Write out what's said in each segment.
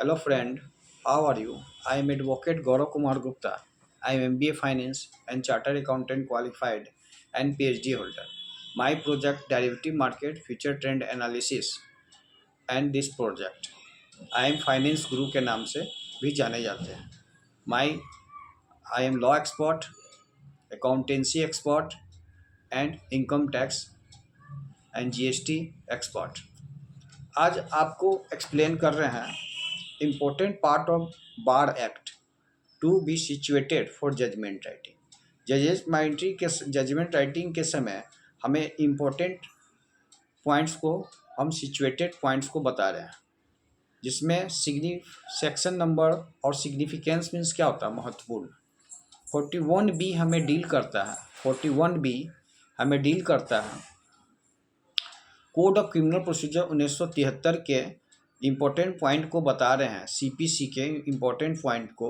Hello friend, how are you? I am Advocate Gaurav Kumar Gupta. I am MBA Finance and Chartered Accountant qualified and PhD holder. My project Derivative Market Future Trend Analysis and this project I am Finance Guru के नाम से भी जाने जाते हैं. My I am law expert, accountancy expert and income tax and GST expert. आज आपको explain कर रहे हैं important part of bar act to be situated for judgment writing. Judgment writing के समय हमें इम्पोर्टेंट पॉइंट्स को हम सिचुएटेड पॉइंट्स को बता रहे हैं, जिसमें सेक्शन नंबर और सिग्निफिकेंस मीन्स क्या होता है महत्वपूर्ण. 41B हमें डील करता है. 41B हमें डील करता है कोड ऑफ क्रिमिनल प्रोसीजर 1973 के इम्पोर्टेंट पॉइंट को बता रहे हैं. CPC के इम्पोर्टेंट पॉइंट को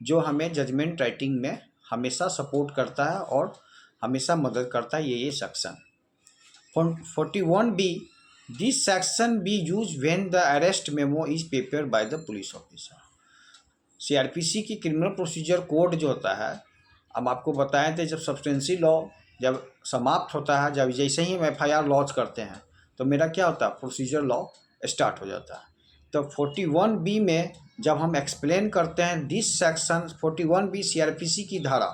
जो हमें जजमेंट राइटिंग में हमेशा सपोर्ट करता है और हमेशा मदद करता है. ये section 41B this section B use when the arrest memo is prepare by the police officer. CRPC की क्रिमिनल प्रोसीजर कोड जो होता है, हम आपको बताए थे जब सब्सटेंसी लॉ जब समाप्त होता है, जब जैसे ही हम FIR लॉन्च करते हैं तो मेरा क्या होता है प्रोसीजर लॉ स्टार्ट हो जाता है. तो 41B में जब हम एक्सप्लेन करते हैं दिस सेक्शन 41B CRPC की धारा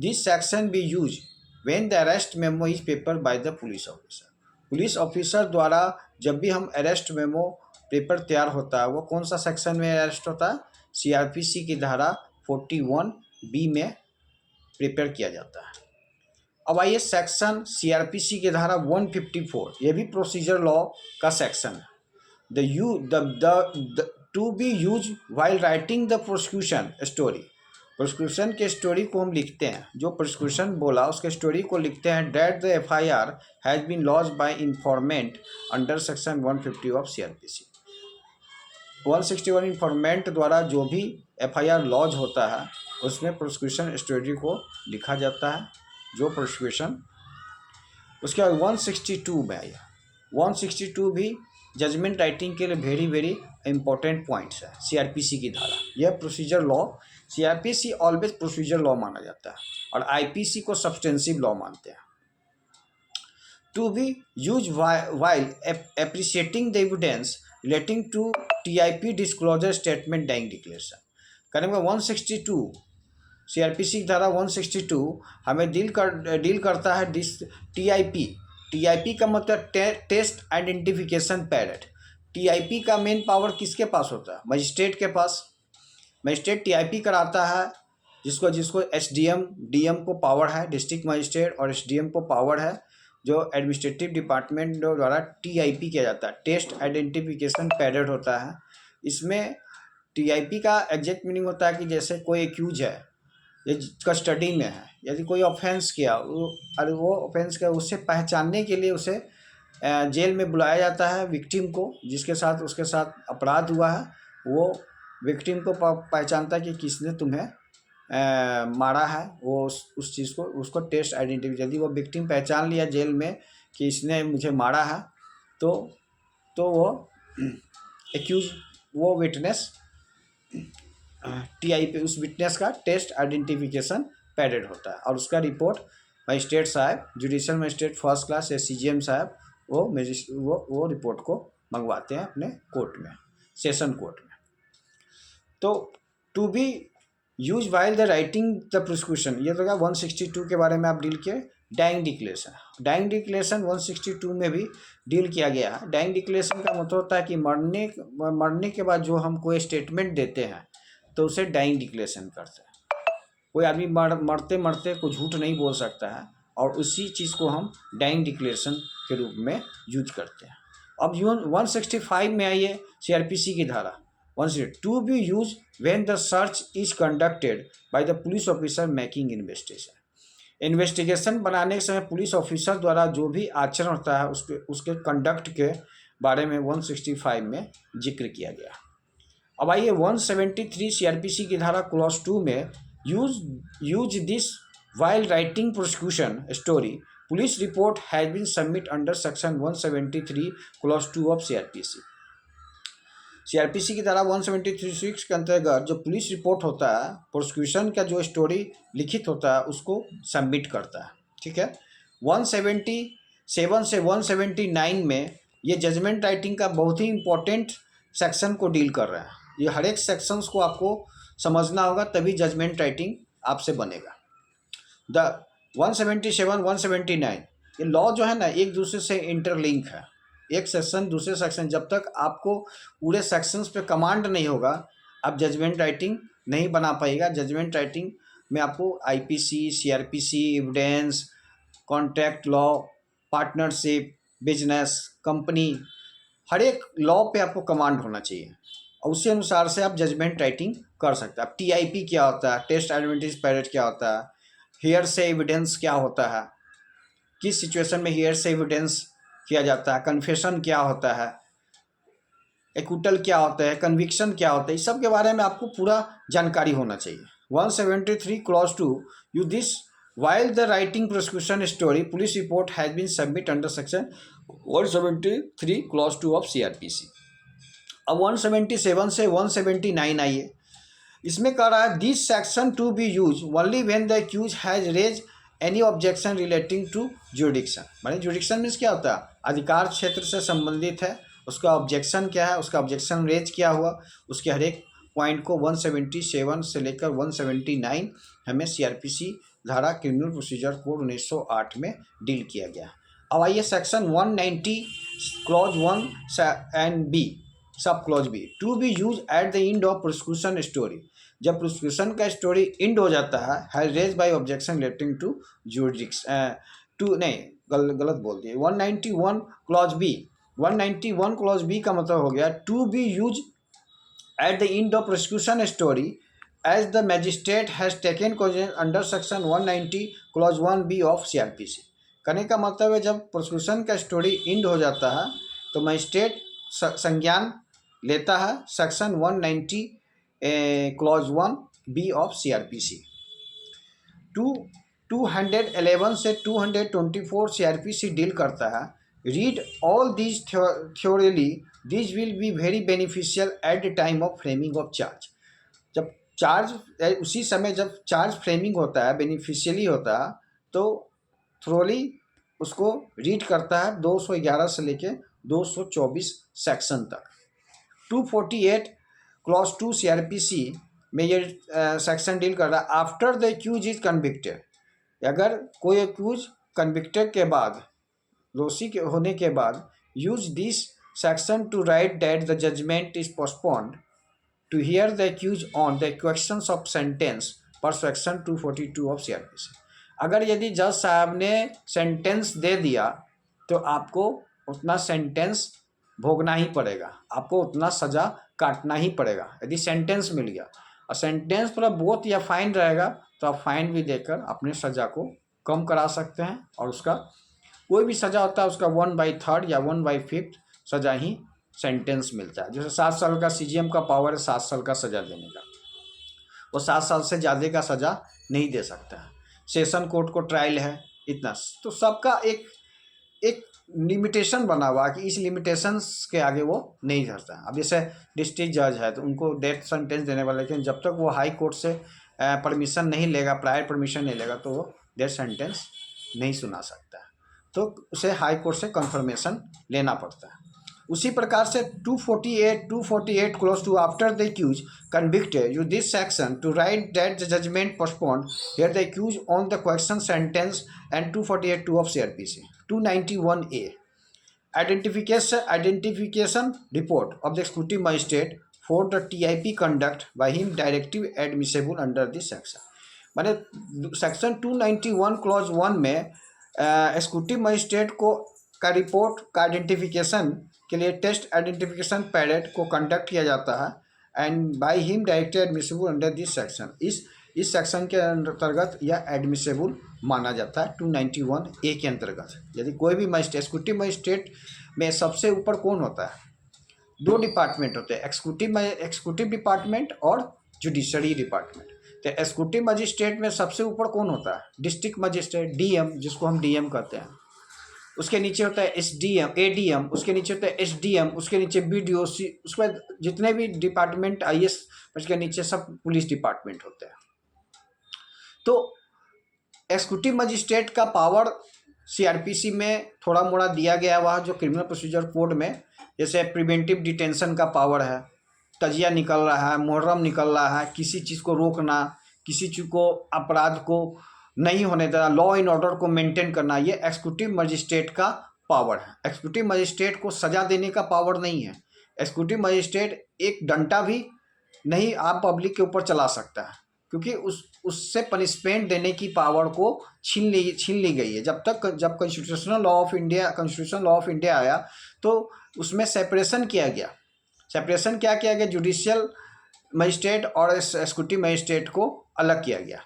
this section B use when the arrest memo is paper bye the police officer. Police officer द्वारा जब भी हम अरेस्ट मेमो पेपर तैयार होता है वो कौन सा सेक्शन में अरेस्ट होता है, CRPC की धारा 41B में प्रिपेयर किया जाता है. अब आइए सेक्शन CRPC की धारा 154, ये भी प्रोसीजर लॉ का सेक्शन है. To be use while writing the prosecution story. Prosecution के स्टोरी को हम लिखते हैं, जो प्रोसिक्यूशन बोला उसके स्टोरी को लिखते हैं. That the FIR has been launched by informant under section 150 of CRPC. 161 informant द्वारा जो भी FIR लॉन्च होता है उसमें प्रोसिक्यूशन स्टोरी को लिखा जाता है, जो प्रोसिक्यूशन. उसके बाद 162 में आया. 162 भी जजमेंट राइटिंग के लिए वेरी वेरी इंपॉर्टेंट पॉइंट्स है. CRPC की धारा, यह procedure law. CRPC always procedure law माना जाता है और IPC को सब्सटेंसिव लॉ मानते हैं. To be use while appreciating the evidence relating to TIP disclosure statement dying declaration. करेंगे 162 CRPC की धारा 162 हमें डील करता है TIP का मतलब टेस्ट आइडेंटिफिकेशन पैड. TIP का मेन पावर किसके पास होता है, मजिस्ट्रेट के पास. मजिस्ट्रेट TIP कराता है, जिसको SDM DM को पावर है, डिस्ट्रिक्ट मजिस्ट्रेट और SDM को पावर है, जो एडमिनिस्ट्रेटिव डिपार्टमेंट द्वारा TIP किया जाता है. टेस्ट आइडेंटिफिकेशन पैड होता है. इसमें TIP का एग्जैक्ट मीनिंग होता है कि जैसे कोई एक्यूज है, ये कस्टडी में है, यदि कोई ऑफेंस किया वो ऑफेंस किया, उससे पहचानने के लिए उसे जेल में बुलाया जाता है. विक्टिम को उसके साथ अपराध हुआ है, वो विक्टिम को पहचानता है कि किसने तुम्हें मारा है. वो उस चीज़ को उसको टेस्ट आइडेंटिटी, यदि वो विक्टिम पहचान लिया जेल में कि इसने मुझे मारा है तो वो एक्यूज वो विटनेस TIP उस विटनेस का टेस्ट आइडेंटिफिकेशन पैडेड होता है और उसका रिपोर्ट मजिस्ट्रेट साहब, जुडिशल मजिस्ट्रेट फर्स्ट क्लास या CJM साहब वो रिपोर्ट को मंगवाते हैं अपने कोर्ट में, सेशन कोर्ट में. तो to be use while the writing the prosecution, ये तो क्या 162 के बारे में आप डील किए. डाइंग डिक्लेरेशन 162 में भी डील किया गया है. डाइंग डिक्लेरेशन का मतलब होता है कि मरने के बाद जो हम कोई स्टेटमेंट देते हैं तो उसे डाइंग डिक्लेरेशन करते हैं. कोई आदमी मरते मरते कोई झूठ नहीं बोल सकता है और उसी चीज़ को हम डाइंग डिक्लेरेशन के रूप में यूज करते हैं. अब 165 में आइए CRPC की धारा 162. To be use when the search is conducted by the police officer making investigation बनाने के समय पुलिस ऑफिसर द्वारा जो भी आचरण होता है उसके कंडक्ट के बारे में 165 में जिक्र किया गया. अब आइए 173 CRPC की धारा क्लॉज 2 में use this while writing prosecution story police report has been submit under section 173 clause 2 of CRPC. CRPC की धारा 173(6) के अंतर्गत जो पुलिस रिपोर्ट होता है, प्रोसिक्यूशन का जो स्टोरी लिखित होता है उसको सबमिट करता है। ठीक है। 177 से 179 में ये जजमेंट राइटिंग का बहुत ही इम्पोर्टेंट सेक्शन को डील कर रहा है। ये हर एक सेक्शंस को आपको समझना होगा, तभी जजमेंट राइटिंग आपसे बनेगा। द 177, 179 ये लॉ जो है ना एक दूसरे से इंटरलिंक है। एक सेक्शन दूसरे सेक्शन, जब तक आपको पूरे सेक्शंस पे कमांड नहीं होगा आप जजमेंट राइटिंग नहीं बना पाएगा। जजमेंट राइटिंग में आपको IPC, CRPC, evidence, contract law, partnership, business, company, हर एक लॉ पे आपको कमांड होना चाहिए और उसी अनुसार से आप जजमेंट राइटिंग कर सकते हैं। अब टीआईपी क्या होता है, टेस्ट एडवांटेज पैरेट क्या होता है, हियर से एविडेंस क्या होता है, किस सिचुएशन में हियर से एविडेंस किया जाता है, कन्फेशन क्या होता है, एक्विटल क्या होता है, कन्विक्शन क्या होता है, इस सब के बारे में आपको पूरा जानकारी होना चाहिए। 173 clause 2 you this while the writing prosecution story police report has been submitted under section 173 clause 2 of CRPC। अब 177 से 179 आइए। इसमें कह रहा है this section to be use only when the accuse has raise any objection relating to jurisdiction. माने jurisdiction means क्या होता है, अधिकार क्षेत्र से संबंधित है, उसका ऑब्जेक्शन क्या है, उसका ऑब्जेक्शन रेज क्या हुआ, उसके हर एक पॉइंट को 177 से लेकर 179 हमें सीआरपीसी धारा क्रिमिनल प्रोसीजर कोड 1908 में डील किया गया। अब आइए section 190 clause 1 and B, sub clause B, to be use at the end of prosecution story. जब प्रोसिक्यूशन का स्टोरी इंड हो जाता है, has raise by objection relating to jurisdiction, to नहीं गलत बोल दिए, 191 क्लॉज बी। 191 क्लॉज बी का मतलब हो गया to be use at the end of prosecution story as the magistrate has taken cognizance under section 190 clause 1b of CRPC। कहने का मतलब है जब प्रोसिक्यूशन का स्टोरी इंड हो जाता है तो मजिस्ट्रेट संज्ञान लेता है section 190 clause 1b of CRPC। 211 से 224 CRPC डील करता है read all these thoroughly this will be very beneficial at the time of framing of charge. जब चार्ज उसी समय जब चार्ज फ्रेमिंग होता है, बेनिफिशियली होता है, तो थ्रोली उसको रीड करता है 211 से लेके 224 सेक्शन तक। 248 क्लॉज 2 CRPC में ये सेक्शन डील कर रहा है after the accuse is convicted. अगर कोई एक्यूज कन्विक्टेड के बाद, दोषी के होने के बाद, use this section to write that the judgment is postponed to hear the accused on the questions of sentence per section 242 of CRPC। अगर यदि जज साहब ने सेंटेंस दे दिया तो आपको उतना सेंटेंस भोगना ही पड़ेगा, आपको उतना सज़ा काटना ही पड़ेगा। यदि सेंटेंस मिल गया और सेंटेंस पर बोथ या फाइन रहेगा तो आप फाइन भी देकर अपने सज़ा को कम करा सकते हैं, और उसका कोई भी सज़ा होता है उसका 1/3 या 1/5 सज़ा ही सेंटेंस मिलता है। जैसे 7 साल का CGM का पावर है 7 साल का सज़ा देने का, वो 7 साल से ज़्यादा का सज़ा नहीं दे सकता है। सेशन कोर्ट को ट्रायल है इतना, तो सबका एक लिमिटेशन बना हुआ कि इस लिमिटेशंस के आगे वो नहीं धरता। अब जैसे डिस्ट्रिक्ट जज है तो उनको डेथ सेंटेंस देने वाला, लेकिन जब तक वो हाई कोर्ट से परमिशन नहीं लेगा, प्रायर परमिशन नहीं लेगा, तो वो डेथ सेंटेंस नहीं सुना सकता, तो उसे हाई कोर्ट से कंफर्मेशन लेना पड़ता है। उसी प्रकार से 248 clause to after the accuse convicted use this section to write that the judgment postponed hear the accuse on the question sentence and 248(2) of CRPC। 291A identification report of the executive magistrate for the TIP conduct by him directive admissible under this section। माने section 291 clause 1 में executive magistrate को का report का identification के लिए test identification parade को conduct किया जाता है and by him directly admissible under this section. इस सेक्शन के अंतर्गत यह एडमिसिबल माना जाता है 291A के अंतर्गत। यदि कोई भी मजिस्ट्रेट, एक्जीक्यूटिव मजिस्ट्रेट में सबसे ऊपर कौन होता है, 2 डिपार्टमेंट होते हैं, एक्जीक्यूटिव डिपार्टमेंट और जुडिशरी डिपार्टमेंट। तो एक्जीक्यूटिव मजिस्ट्रेट में सबसे ऊपर कौन होता है, डिस्ट्रिक्ट मजिस्ट्रेट, DM, जिसको हम DM कहते हैं। उसके नीचे होता है SDM ADM, उसके नीचे होता है SDM, उसके नीचे BDOC, उसके बाद जितने भी डिपार्टमेंट IS उसके नीचे सब पुलिस डिपार्टमेंट होते हैं। तो एक्जीक्यूटिव मजिस्ट्रेट का पावर CRPC में थोड़ा मोड़ा दिया गया हुआ जो क्रिमिनल प्रोसीजर कोड में, जैसे प्रिवेंटिव डिटेंशन का पावर है, तजिया निकल रहा है, मुहर्रम निकल रहा है, किसी चीज़ को रोकना, किसी चीज़ को अपराध को नहीं होने देना, लॉ एंड ऑर्डर को मेंटेन करना, ये एक्जीक्यूटिव मजिस्ट्रेट का पावर है। एक्जीक्यूटिव मजिस्ट्रेट को सजा देने का पावर नहीं है। एक्जीक्यूटिव मजिस्ट्रेट एक डंडा भी नहीं आप पब्लिक के ऊपर चला सकता है, क्योंकि उससे पनिशमेंट देने की पावर को छीन ली गई है। जब कॉन्स्टिट्यूशनल लॉ ऑफ इंडिया आया तो उसमें सेपरेशन किया गया। सेपरेशन क्या किया गया? जुडिशियल मजिस्ट्रेट और एक्जीक्यूटिव मजिस्ट्रेट को अलग किया गया।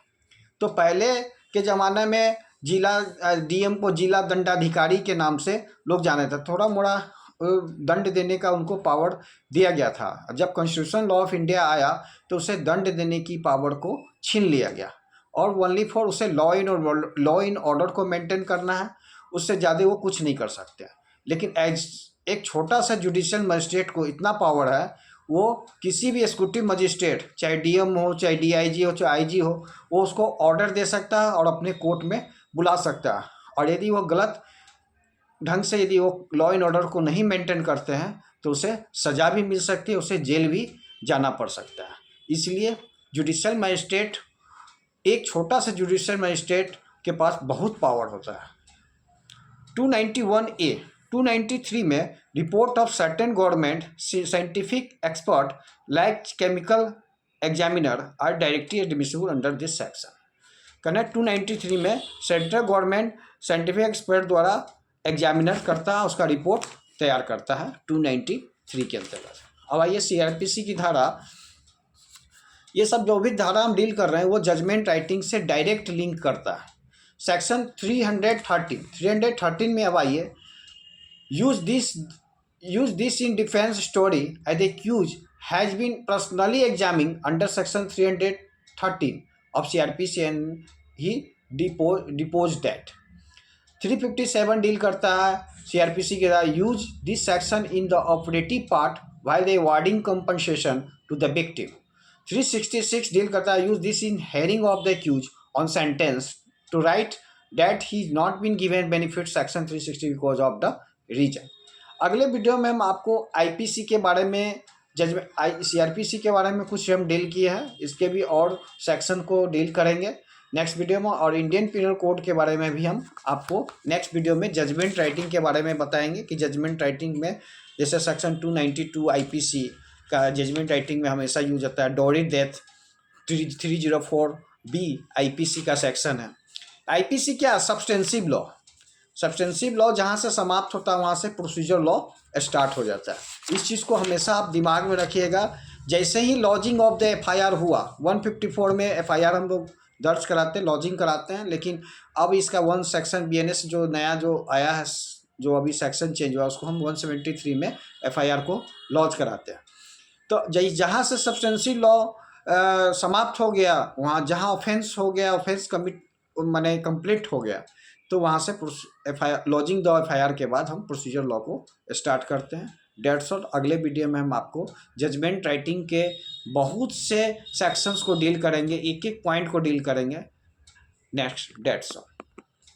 तो पहले के ज़माने में जिला DM को जिला दंडाधिकारी के नाम से लोग जाने थे, थोड़ा मोड़ा दंड देने का उनको पावर दिया गया था। जब कॉन्स्टिट्यूशन लॉ ऑफ इंडिया आया तो उसे दंड देने की पावर को छीन लिया गया, और ओनली फॉर उसे लॉ इन ऑर्डर को मेंटेन करना है, उससे ज़्यादा वो कुछ नहीं कर सकते। लेकिन एक छोटा सा जुडिशियल मजिस्ट्रेट को इतना पावर है, वो किसी भी एक्जीक्यूटिव मजिस्ट्रेट, चाहे DM हो, चाहे DIG हो, चाहे IG हो, वो उसको ऑर्डर दे सकता है और अपने कोर्ट में बुला सकता है। और यदि वो गलत ढंग से यदि वो लॉ एंड ऑर्डर को नहीं मेंटेन करते हैं तो उसे सज़ा भी मिल सकती है, उसे जेल भी जाना पड़ सकता है। इसलिए जुडिशियल मजिस्ट्रेट, एक छोटा सा जुडिशियल मजिस्ट्रेट के पास बहुत पावर होता है। 291A 293 में report of certain government scientific expert like chemical examiner are directly admissible under this section. कहना 293 में सेंट्रल गवर्नमेंट साइंटिफिक एक्सपर्ट द्वारा एग्जामिनर करता है, उसका रिपोर्ट तैयार करता है 293 के अंतर्गत। अब आइए CRPC की धारा, ये सब जो भी धारा हम डील कर रहे हैं वो जजमेंट राइटिंग से डायरेक्ट लिंक करता है। सेक्शन 313 में अब आइए, use this in defence story as accuse has been personally examine under section 313 of CRPC and he depose that. 357 deal करता है CRPC के द्वारा use this section in the operative part while the awarding compensation to the victim. 366 deal करता है use this in hearing of the accuse on sentence to write that he is not been given benefit section 360 because of the reason. अगले video में हम आपको IPC के बारे में, CRPC के बारे में कुछ हम डील किए हैं, इसके भी और सेक्शन को डील करेंगे नेक्स्ट वीडियो में। और इंडियन पिनल कोड के बारे में भी हम आपको नेक्स्ट वीडियो में जजमेंट राइटिंग के बारे में बताएंगे कि जजमेंट राइटिंग में जैसे सेक्शन 292 IPC का जजमेंट राइटिंग में हमेशा यूज होता है। डोरी डेथ 304B IPC का सेक्शन है। IPC क्या? Substantive law. सब्सटेंसिव लॉ जहाँ से समाप्त होता है वहाँ से प्रोसीजर लॉ स्टार्ट हो जाता है। इस चीज़ को हमेशा आप दिमाग में रखिएगा। जैसे ही लॉजिंग ऑफ द FIR हुआ, 154 में FIR हम लोग दर्ज कराते हैं, लॉजिंग कराते हैं, लेकिन अब इसका 1 सेक्शन BNS जो नया जो आया है, जो अभी सेक्शन चेंज हुआ, उसको हम 173 में FIR को लॉन्च कराते हैं। तो जहाँ से सब्सटेंसिव लॉ समाप्त हो गया, वहाँ जहाँ ऑफेंस हो गया, ऑफेंस माने कंप्लीट हो गया, तो वहाँ से लॉजिंग द FIR के बाद हम प्रोसीजर लॉ को स्टार्ट करते हैं। That's all. अगले वीडियो में हम आपको जजमेंट राइटिंग के बहुत से सेक्शंस को डील करेंगे, एक एक पॉइंट को डील करेंगे नेक्स्ट। That's all.